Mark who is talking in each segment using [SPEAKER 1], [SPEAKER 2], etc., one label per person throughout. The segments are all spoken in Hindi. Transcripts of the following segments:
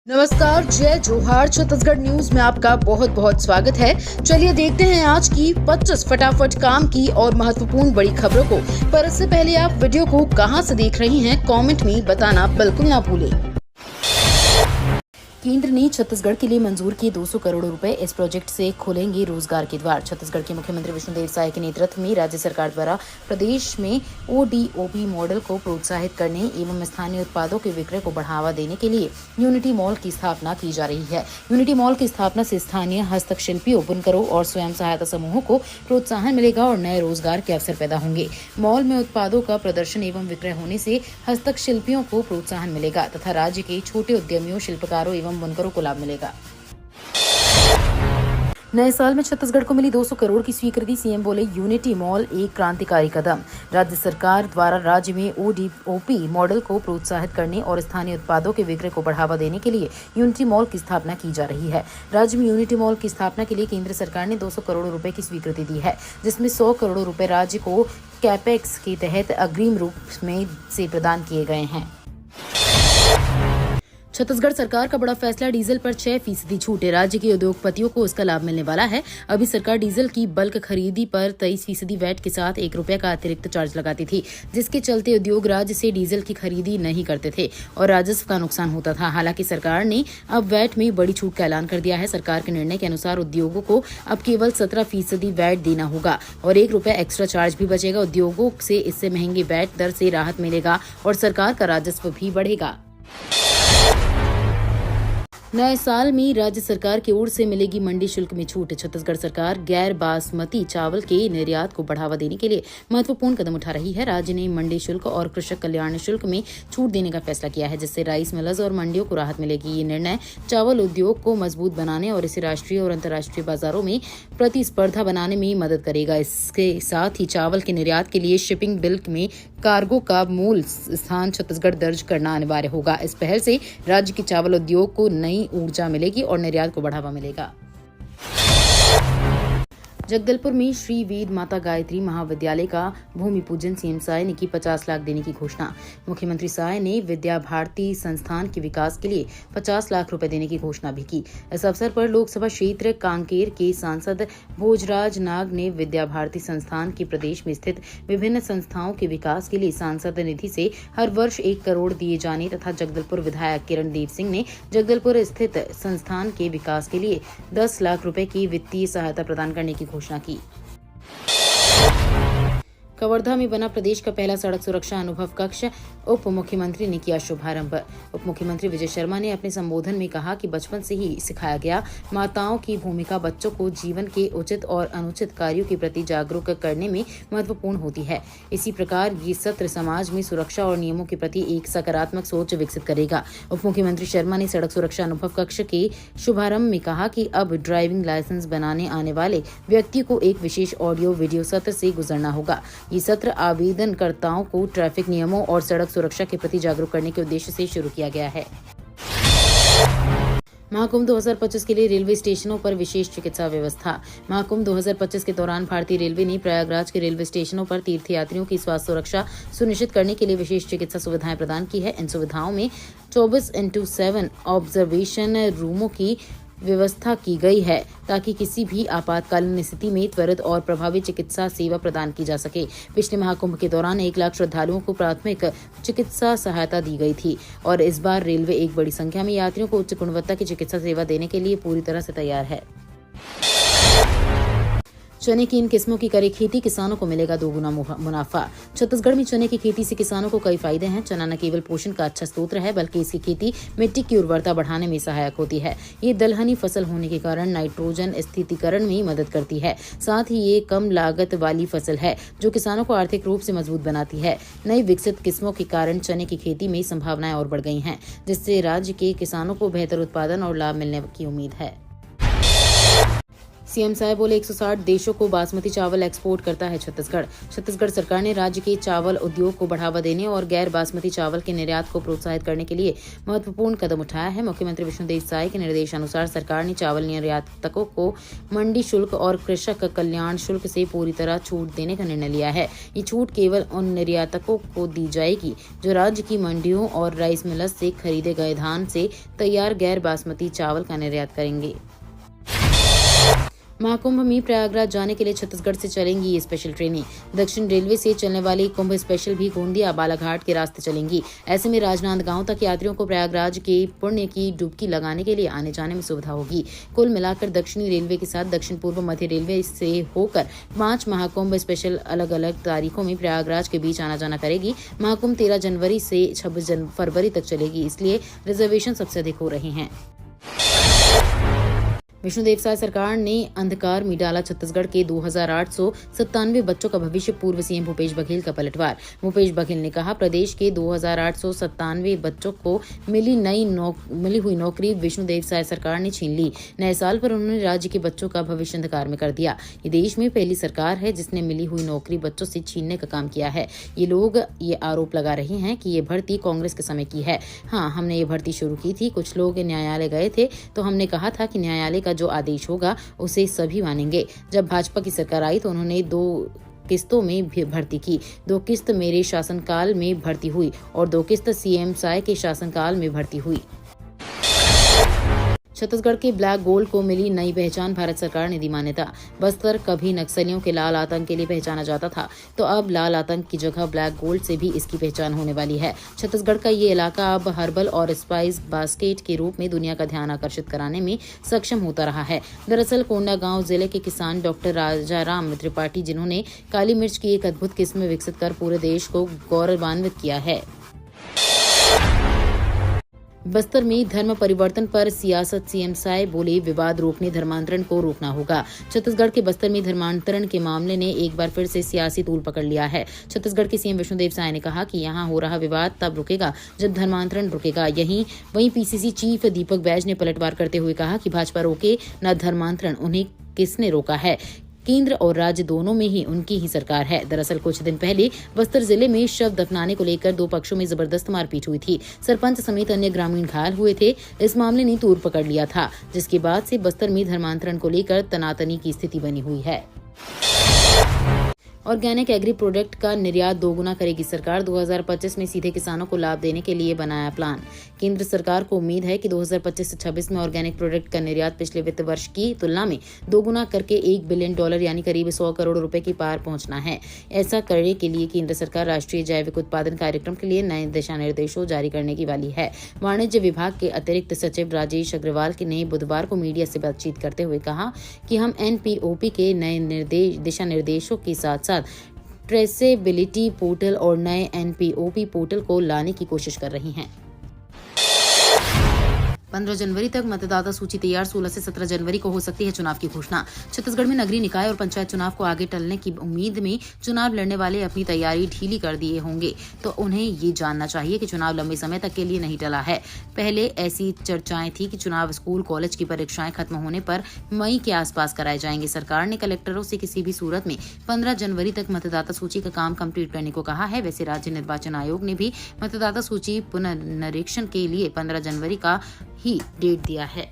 [SPEAKER 1] नमस्कार, जय जोहार। छत्तीसगढ़ न्यूज में आपका बहुत बहुत स्वागत है। चलिए देखते हैं आज की 25 फटाफट काम की और महत्वपूर्ण बड़ी खबरों को। पर इससे पहले आप वीडियो को कहां से देख रही हैं, कमेंट में बताना बिल्कुल ना भूलें। केंद्र ने छत्तीसगढ़ के लिए मंजूर किए 200 करोड़ रुपए। इस प्रोजेक्ट से खुलेंगे रोजगार के द्वार। छत्तीसगढ़ के मुख्यमंत्री विष्णुदेव साय के नेतृत्व में राज्य सरकार द्वारा प्रदेश में ओडीओपी मॉडल को प्रोत्साहित करने एवं स्थानीय उत्पादों के विक्रय को बढ़ावा देने के लिए यूनिटी मॉल की स्थापना की जा रही है। यूनिटी मॉल की स्थापना से स्थानीय हस्तशिल्पियों, बुनकरों और स्वयं सहायता समूहों को प्रोत्साहन मिलेगा और नए रोजगार के अवसर पैदा होंगे। मॉल में उत्पादों का प्रदर्शन एवं विक्रय होने से हस्तशिल्पियों को प्रोत्साहन मिलेगा तथा राज्य के छोटे उद्यमियों, शिल्पकारों एवं बुनकरों को लाभ मिलेगा। नए साल में छत्तीसगढ़ को मिली 200 करोड़ की स्वीकृति। सीएम बोले, यूनिटी मॉल एक क्रांतिकारी कदम। राज्य सरकार द्वारा राज्य में ओडीओपी मॉडल को प्रोत्साहित करने और स्थानीय उत्पादों के विक्रय को बढ़ावा देने के लिए यूनिटी मॉल की स्थापना की जा रही है। राज्य में यूनिटी मॉल की स्थापना के लिए केंद्र सरकार ने 200 करोड़ रुपए की स्वीकृति दी है, जिसमें 100 करोड़ रुपए राज्य को कैपेक्स के तहत अग्रिम रूप में से प्रदान किए गए हैं। छत्तीसगढ़ सरकार का बड़ा फैसला, डीजल पर 6% छूट है। राज्य के उद्योगपतियों को इसका लाभ मिलने वाला है। अभी सरकार डीजल की बल्क खरीदी पर 23% वैट के साथ ₹1 का अतिरिक्त चार्ज लगाती थी, जिसके चलते उद्योग राज्य से डीजल की खरीदी नहीं करते थे और राजस्व का नुकसान होता था। हालांकि सरकार ने अब वैट में बड़ी छूट का ऐलान कर दिया है। सरकार के निर्णय के अनुसार उद्योगों को अब केवल 17% वैट देना होगा और ₹1 एक्स्ट्रा चार्ज भी बचेगा। उद्योगों से इससे महंगी वैट दर से राहत मिलेगा और सरकार का राजस्व भी बढ़ेगा। नए साल में राज्य सरकार की ओर से मिलेगी मंडी शुल्क में छूट। छत्तीसगढ़ सरकार गैर बासमती चावल के निर्यात को बढ़ावा देने के लिए महत्वपूर्ण कदम उठा रही है। राज्य ने मंडी शुल्क और कृषक कल्याण शुल्क में छूट देने का फैसला किया है, जिससे राइस मिलर्स और मंडियों को राहत मिलेगी। ये निर्णय चावल उद्योग को मजबूत बनाने और इसे राष्ट्रीय और अंतर्राष्ट्रीय बाजारों में प्रतिस्पर्धा बनाने में मदद करेगा। इसके साथ ही चावल के निर्यात के लिए शिपिंग बिल में कार्गो का मूल स्थान छत्तीसगढ़ दर्ज करना अनिवार्य होगा। इस पहल से राज्य के चावल उद्योग को नई ऊर्जा मिलेगी और निर्यात को बढ़ावा मिलेगा। जगदलपुर में श्री वेद माता गायत्री महाविद्यालय का भूमि पूजन। सीएम साय ने की 50 लाख देने की घोषणा। मुख्यमंत्री साय ने विद्या भारती संस्थान के विकास के लिए 50 लाख रुपए देने की घोषणा भी की। इस अवसर पर लोकसभा क्षेत्र कांकेर के सांसद भोजराज नाग ने विद्या भारती संस्थान की प्रदेश में स्थित विभिन्न संस्थाओं के विकास के लिए सांसद निधि से हर वर्ष 1 करोड़ दिए जाने तथा जगदलपुर विधायक किरण देव सिंह ने जगदलपुर स्थित संस्थान के विकास के लिए 10 लाख रुपए की वित्तीय सहायता प्रदान करने की घोषणा की। कवर्धा में बना प्रदेश का पहला सड़क सुरक्षा अनुभव कक्ष। उप मुख्यमंत्री ने किया शुभारंभ। उप मुख्यमंत्री विजय शर्मा ने अपने संबोधन में कहा कि बचपन से ही सिखाया गया माताओं की भूमिका बच्चों को जीवन के उचित और अनुचित कार्यों के प्रति जागरूक करने में महत्वपूर्ण होती है। इसी प्रकार ये सत्र समाज में सुरक्षा और नियमों के प्रति एक सकारात्मक सोच विकसित करेगा। उप मुख्यमंत्री शर्मा ने सड़क सुरक्षा अनुभव कक्ष के शुभारंभ में कहा कि अब ड्राइविंग लाइसेंस बनाने आने वाले व्यक्ति को एक विशेष ऑडियो वीडियो सत्र से गुजरना होगा। ये सत्र आवेदनकर्ताओं को ट्रैफिक नियमों और सड़क सुरक्षा के प्रति जागरूक करने के उद्देश्य से शुरू किया गया है। महाकुंभ 2025 के लिए रेलवे स्टेशनों पर विशेष चिकित्सा व्यवस्था। महाकुंभ 2025 के दौरान भारतीय रेलवे ने प्रयागराज के रेलवे स्टेशनों पर तीर्थयात्रियों की स्वास्थ्य सुरक्षा सुनिश्चित करने के लिए विशेष चिकित्सा सुविधाएं प्रदान की है। इन सुविधाओं में 24/7 ऑब्जर्वेशन रूमों की व्यवस्था की गई है ताकि किसी भी आपातकालीन स्थिति में त्वरित और प्रभावी चिकित्सा सेवा प्रदान की जा सके। पिछले महाकुंभ के दौरान 1 लाख श्रद्धालुओं को प्राथमिक चिकित्सा सहायता दी गई थी और इस बार रेलवे एक बड़ी संख्या में यात्रियों को उच्च गुणवत्ता की चिकित्सा सेवा देने के लिए पूरी तरह से तैयार है। चने की इन किस्मों की करे खेती, किसानों को मिलेगा 2 गुना मुनाफा। छत्तीसगढ़ में चने की खेती से किसानों को कई फायदे हैं। चना न केवल पोषण का अच्छा स्रोत है, बल्कि इसकी खेती मिट्टी की उर्वरता बढ़ाने में सहायक होती है। ये दलहनी फसल होने के कारण नाइट्रोजन स्थितीकरण में मदद करती है। साथ ही ये कम लागत वाली फसल है जो किसानों को आर्थिक रूप से मजबूत बनाती है। नई विकसित किस्मों के कारण चने की खेती में संभावनाएं और बढ़ गई हैं, जिससे राज्य के किसानों को बेहतर उत्पादन और लाभ मिलने की उम्मीद है। सीएम साय बोले 160 देशों को बासमती चावल एक्सपोर्ट करता है छत्तीसगढ़। छत्तीसगढ़ सरकार ने राज्य के चावल उद्योग को बढ़ावा देने और गैर बासमती चावल के निर्यात को प्रोत्साहित करने के लिए महत्वपूर्ण कदम उठाया है। मुख्यमंत्री विष्णुदेव साय के निर्देशानुसार सरकार ने चावल निर्यातकों को मंडी शुल्क और कृषक कल्याण शुल्क से पूरी तरह छूट देने का निर्णय लिया है। ये छूट केवल उन निर्यातकों को दी जाएगी जो राज्य की मंडियों और राइस मिलर्स से खरीदे गए धान से तैयार गैर बासमती चावल का निर्यात करेंगे। महाकुंभ में प्रयागराज जाने के लिए छत्तीसगढ़ से चलेंगी ये स्पेशल ट्रेनें। दक्षिण रेलवे से चलने वाली कुंभ स्पेशल भी गोंदिया बालाघाट के रास्ते चलेंगी। ऐसे में राजनांदगांव तक यात्रियों को प्रयागराज के पुण्य की डुबकी लगाने के लिए आने जाने में सुविधा होगी। कुल मिलाकर दक्षिणी रेलवे के साथ दक्षिण पूर्व मध्य रेलवे से होकर 5 महाकुंभ स्पेशल अलग अलग तारीखों में प्रयागराज के बीच आना जाना करेगी। महाकुंभ 13 जनवरी से 26 फरवरी तक चलेगी, इसलिए रिजर्वेशन सबसे अधिक हो रहे हैं। विष्णुदेव साय सरकार ने अंधकार में डाला छत्तीसगढ़ के 2897 बच्चों का भविष्य। पूर्व सीएम भूपेश बघेल का पलटवार। भूपेश बघेल ने कहा, प्रदेश के 2897 बच्चों को मिली हुई नौकरी विष्णुदेव साय सरकार ने छीन ली। नए साल पर उन्होंने राज्य के बच्चों का भविष्य अंधकार में कर दिया। ये देश में पहली सरकार है जिसने मिली हुई नौकरी बच्चों से छीनने का काम किया है। ये लोग ये आरोप लगा रहे हैं कि ये भर्ती कांग्रेस के समय की है। हाँ, हमने ये भर्ती शुरू की थी। कुछ लोग न्यायालय गए थे तो हमने कहा था कि न्यायालय का जो आदेश होगा उसे सभी मानेंगे। जब भाजपा की सरकार आई तो उन्होंने 2 किस्तों में भर्ती की। 2 किस्त मेरे शासनकाल में भर्ती हुई और 2 किस्त सीएम साय के शासनकाल में भर्ती हुई। छत्तीसगढ़ के ब्लैक गोल्ड को मिली नई पहचान, भारत सरकार ने दी मान्यता। बस्तर कभी नक्सलियों के लाल आतंक के लिए पहचाना जाता था, तो अब लाल आतंक की जगह ब्लैक गोल्ड से भी इसकी पहचान होने वाली है। छत्तीसगढ़ का ये इलाका अब हर्बल और स्पाइस बास्केट के रूप में दुनिया का ध्यान आकर्षित कराने में सक्षम होता रहा है। दरअसल कोंडागांव जिले के किसान डॉक्टर राजाराम त्रिपाठी, जिन्होंने काली मिर्च की एक अद्भुत किस्म विकसित कर पूरे देश को गौरवान्वित किया है। बस्तर में धर्म परिवर्तन पर सियासत, सीएम साय बोले, विवाद रोकने धर्मांतरण को रोकना होगा। छत्तीसगढ़ के बस्तर में धर्मांतरण के मामले ने एक बार फिर से सियासी तूल पकड़ लिया है। छत्तीसगढ़ के सीएम विष्णुदेव साय ने कहा कि यहां हो रहा विवाद तब रुकेगा जब धर्मांतरण रुकेगा। वहीं पीसीसी चीफ दीपक बैज ने पलटवार करते हुए कहा कि भाजपा रोके न धर्मांतरण, उन्हें किसने रोका है? केंद्र और राज्य दोनों में ही उनकी ही सरकार है। दरअसल कुछ दिन पहले बस्तर जिले में शव दफनाने को लेकर 2 पक्षों में जबरदस्त मारपीट हुई थी। सरपंच समेत अन्य ग्रामीण घायल हुए थे। इस मामले ने तूर पकड़ लिया था, जिसके बाद से बस्तर में धर्मांतरण को लेकर तनातनी की स्थिति बनी हुई है। ऑर्गेनिक एग्री प्रोडक्ट का निर्यात दोगुना करेगी सरकार। 2025 में सीधे किसानों को लाभ देने के लिए बनाया प्लान। केंद्र सरकार को उम्मीद है कि 2025 से 26 में ऑर्गेनिक प्रोडक्ट का निर्यात पिछले वित्त वर्ष की तुलना में दोगुना करके $1 बिलियन यानी करीब 100 करोड़ रुपए की पार पहुंचना है। ऐसा करने के लिए केंद्र सरकार राष्ट्रीय जैविक उत्पादन कार्यक्रम के लिए नए दिशा निर्देशों जारी करने की वाली है। वाणिज्य विभाग के अतिरिक्त सचिव राजेश अग्रवाल ने बुधवार को मीडिया से बातचीत करते हुए कहा कि हम NPOP के नए दिशा निर्देशों के साथ ट्रेसेबिलिटी पोर्टल और नए NPOP पोर्टल को लाने की कोशिश कर रही हैं। 15 जनवरी तक मतदाता सूची तैयार। 16 से 17 जनवरी को हो सकती है चुनाव की घोषणा। छत्तीसगढ़ में नगरीय निकाय और पंचायत चुनाव को आगे टलने की उम्मीद में चुनाव लड़ने वाले अपनी तैयारी ढीली कर दिए होंगे, तो उन्हें ये जानना चाहिए कि चुनाव लंबे समय तक के लिए नहीं टला है। पहले ऐसी चर्चाएं थी कि चुनाव स्कूल कॉलेज की परीक्षाएं खत्म होने पर मई के आसपास कराए जाएंगे। सरकार ने कलेक्टरों से किसी भी सूरत में 15 जनवरी तक मतदाता सूची का काम कंप्लीट करने को कहा है। वैसे राज्य निर्वाचन आयोग ने भी मतदाता सूची पुनर्निरीक्षण के लिए 15 जनवरी का ही डेट दिया है।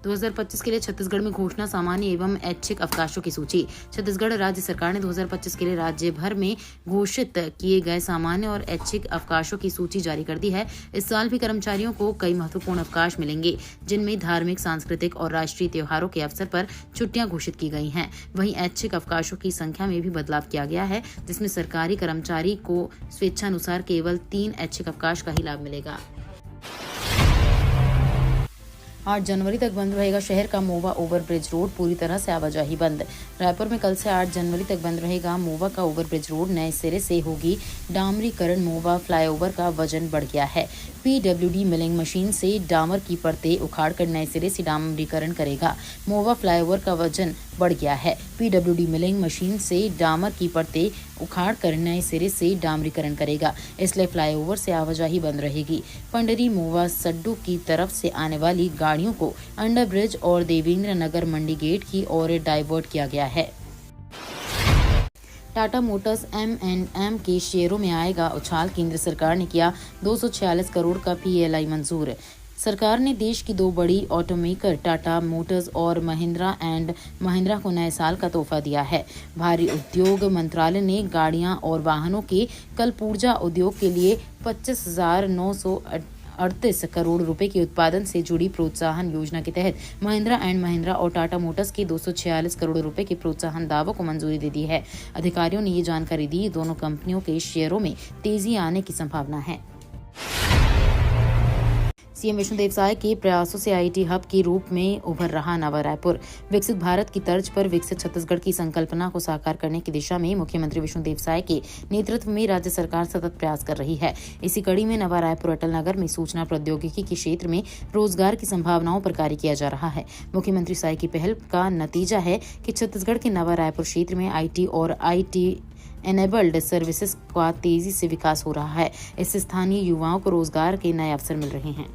[SPEAKER 1] 2025 के लिए छत्तीसगढ़ में घोषणा, सामान्य एवं ऐच्छिक अवकाशों की सूची। छत्तीसगढ़ राज्य सरकार ने 2025 के लिए राज्य भर में घोषित किए गए सामान्य और ऐच्छिक अवकाशों की सूची जारी कर दी है। इस साल भी कर्मचारियों को कई महत्वपूर्ण अवकाश मिलेंगे, जिनमें धार्मिक, सांस्कृतिक और राष्ट्रीय त्योहारों के अवसर पर छुट्टियां घोषित की गई हैं। वहीं ऐच्छिक अवकाशों की संख्या में भी बदलाव किया गया है, जिसमें सरकारी कर्मचारी को स्वेच्छानुसार केवल 3 ऐच्छिक अवकाश का ही लाभ मिलेगा। 8 जनवरी तक बंद रहेगा शहर का मोवा ओवरब्रिज रोड, पूरी तरह से आवाजाही बंद। रायपुर में कल से 8 जनवरी तक बंद रहेगा मोवा का ओवरब्रिज रोड। नए सिरे से होगी डामरीकरण। मोवा फ्लाईओवर का वजन बढ़ गया है। PWD मिलिंग मशीन से डामर की परतें उखाड़कर नए सिरे से डामरीकरण करेगा। मोवा फ्लाईओवर का वजन बढ़ गया है। PWD मिलिंग मशीन से डामर की परतें उखाड़ कर नए सिरे से डामरीकरण करेगा, इसलिए फ्लाईओवर से आवाजाही बंद रहेगी। पंडरी मोवा सड्डू की तरफ से आने वाली गाड़ियों को अंडर ब्रिज और देवेंद्र नगर मंडी गेट की ओर डाइवर्ट किया गया है। टाटा मोटर्स M&M के शेयरों में आएगा उछाल। केंद्र सरकार ने किया 246 करोड़ का PLI मंजूर। सरकार ने देश की दो बड़ी ऑटोमेकर टाटा मोटर्स और महिंद्रा एंड महिंद्रा को नए साल का तोहफा दिया है। भारी उद्योग मंत्रालय ने गाड़ियां और वाहनों के कलपुर्जा उद्योग के लिए 25,938 करोड़ रुपए के उत्पादन से जुड़ी प्रोत्साहन योजना के तहत महिंद्रा एंड महिंद्रा और टाटा मोटर्स के 246 करोड़ रुपए के प्रोत्साहन दावों को मंजूरी दे दी है। अधिकारियों ने ये जानकारी दी। दोनों कंपनियों के शेयरों में तेजी आने की संभावना है। सीएम विष्णुदेव साय के प्रयासों से IT हब के रूप में उभर रहा नवा रायपुर। विकसित भारत की तर्ज पर विकसित छत्तीसगढ़ की संकल्पना को साकार करने की दिशा में मुख्यमंत्री विष्णुदेव साय के नेतृत्व में राज्य सरकार सतत प्रयास कर रही है। इसी कड़ी में नवा रायपुर अटल नगर में सूचना प्रौद्योगिकी के क्षेत्र में रोजगार की संभावनाओं पर कार्य किया जा रहा है। मुख्यमंत्री साय की पहल का नतीजा है कि छत्तीसगढ़ के नवा रायपुर क्षेत्र में IT और IT एनेबल्ड सर्विसेज का तेजी से विकास हो रहा है। इससे स्थानीय युवाओं को रोजगार के नए अवसर मिल रहे हैं।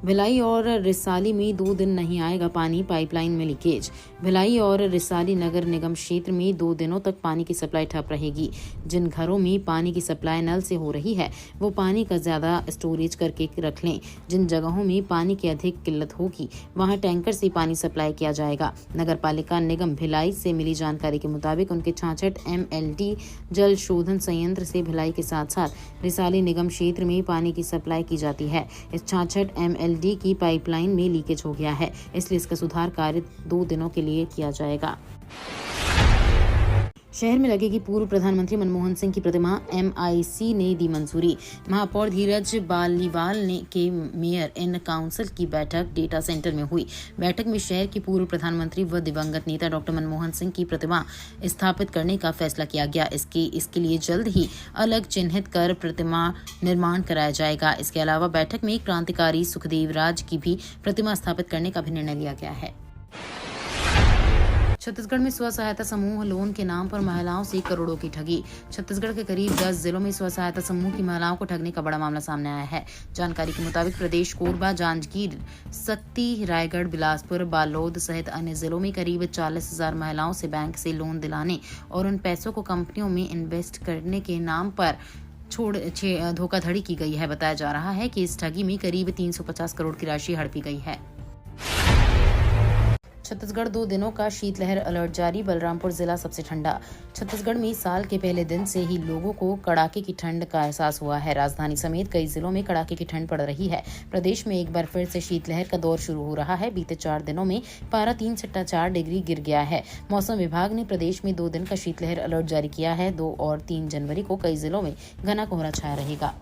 [SPEAKER 1] भिलाई और रिसाली में 2 दिन नहीं आएगा पानी, पाइपलाइन में लीकेज। भिलाई और रिसाली नगर निगम क्षेत्र में 2 दिनों तक पानी की सप्लाई ठप रहेगी। जिन घरों में पानी की सप्लाई नल से हो रही है वो पानी का ज्यादा स्टोरेज करके रख लें। जिन जगहों में पानी की अधिक किल्लत होगी वहां टैंकर से पानी सप्लाई किया जाएगा। नगर पालिका निगम भिलाई से मिली जानकारी के मुताबिक उनके 66 MLD जल शोधन संयंत्र से भिलाई के साथ साथ रिसाली निगम क्षेत्र में पानी की सप्लाई की जाती है। इस 66 MLD की पाइपलाइन में लीकेज हो गया है, इसलिए इसका सुधार कार्य 2 दिनों के लिए किया जाएगा। शहर में लगेगी पूर्व प्रधानमंत्री मनमोहन सिंह की प्रतिमा, MIC ने दी मंजूरी। महापौर धीरज बालीवाल ने के मेयर इन काउंसिल की बैठक डेटा सेंटर में हुई। बैठक में शहर के पूर्व प्रधानमंत्री व दिवंगत नेता डॉक्टर मनमोहन सिंह की प्रतिमा स्थापित करने का फैसला किया गया। इसके लिए जल्द ही अलग चिन्हित कर प्रतिमा निर्माण कराया जाएगा। इसके अलावा बैठक में क्रांतिकारी सुखदेव राज की भी प्रतिमा स्थापित करने का भी निर्णय लिया गया है। छत्तीसगढ़ में स्व सहायता समूह लोन के नाम पर महिलाओं से करोड़ों की ठगी। छत्तीसगढ़ के करीब 10 जिलों में स्व सहायता समूह की महिलाओं को ठगने का बड़ा मामला सामने आया है। जानकारी के मुताबिक प्रदेश कोरबा, जांजगीर, सक्ती, रायगढ़, बिलासपुर, बालोद सहित अन्य जिलों में करीब 40,000 महिलाओं से बैंक से लोन दिलाने और उन पैसों को कंपनियों में इन्वेस्ट करने के नाम पर धोखाधड़ी की गई है। बताया जा रहा है कि इस ठगी में करीब 350 करोड़ की राशि हड़पी गई है। छत्तीसगढ़ 2 दिनों का शीतलहर अलर्ट जारी। बलरामपुर जिला सबसे ठंडा। छत्तीसगढ़ में साल के पहले दिन से ही लोगों को कड़ाके की ठंड का एहसास हुआ है। राजधानी समेत कई जिलों में कड़ाके की ठंड पड़ रही है। प्रदेश में एक बार फिर से शीतलहर का दौर शुरू हो रहा है। बीते 4 दिनों में पारा 3.4 डिग्री गिर गया है। मौसम विभाग ने प्रदेश में 2 दिन का शीतलहर अलर्ट जारी किया है। 2 और 3 जनवरी को कई जिलों में घना कोहरा छाया रहेगा।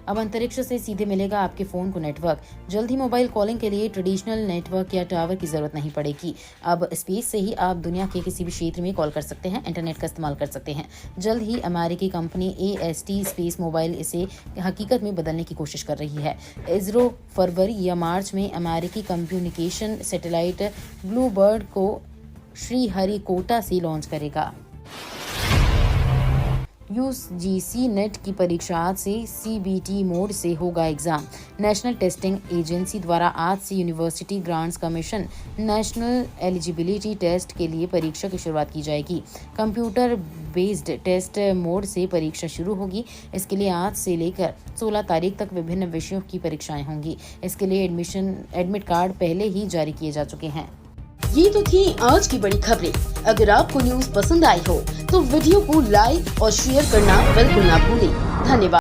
[SPEAKER 1] अब अंतरिक्ष से सीधे मिलेगा आपके फोन को नेटवर्क। जल्द ही मोबाइल कॉलिंग के लिए ट्रेडिशनल नेटवर्क या टावर की जरूरत नहीं पड़ेगी। अब स्पेस से ही आप दुनिया के किसी भी क्षेत्र में कॉल कर सकते हैं, इंटरनेट का इस्तेमाल कर सकते हैं। जल्द ही अमेरिकी कंपनी AST स्पेस मोबाइल इसे हकीकत में बदलने की कोशिश कर रही है। इसरो फरवरी या मार्च में अमेरिकी कम्युनिकेशन सैटेलाइट ब्लूबर्ड को श्रीहरिकोटा से लॉन्च करेगा। UGC नेट की परीक्षा आज से CBT मोड से होगा एग्जाम। नेशनल टेस्टिंग एजेंसी द्वारा आज से university grants commission national eligibility test के लिए परीक्षा की शुरुआत की जाएगी। कंप्यूटर बेस्ड टेस्ट मोड से परीक्षा शुरू होगी। इसके लिए आज से लेकर 16 तारीख तक विभिन्न विषयों की परीक्षाएं होंगी। इसके लिए एडमिट कार्ड पहले ही जारी किए जा चुके हैं।
[SPEAKER 2] ये तो थी आज की बड़ी खबरें। अगर आपको न्यूज पसंद आई हो तो वीडियो को लाइक और शेयर करना बिल्कुल ना भूलें। धन्यवाद।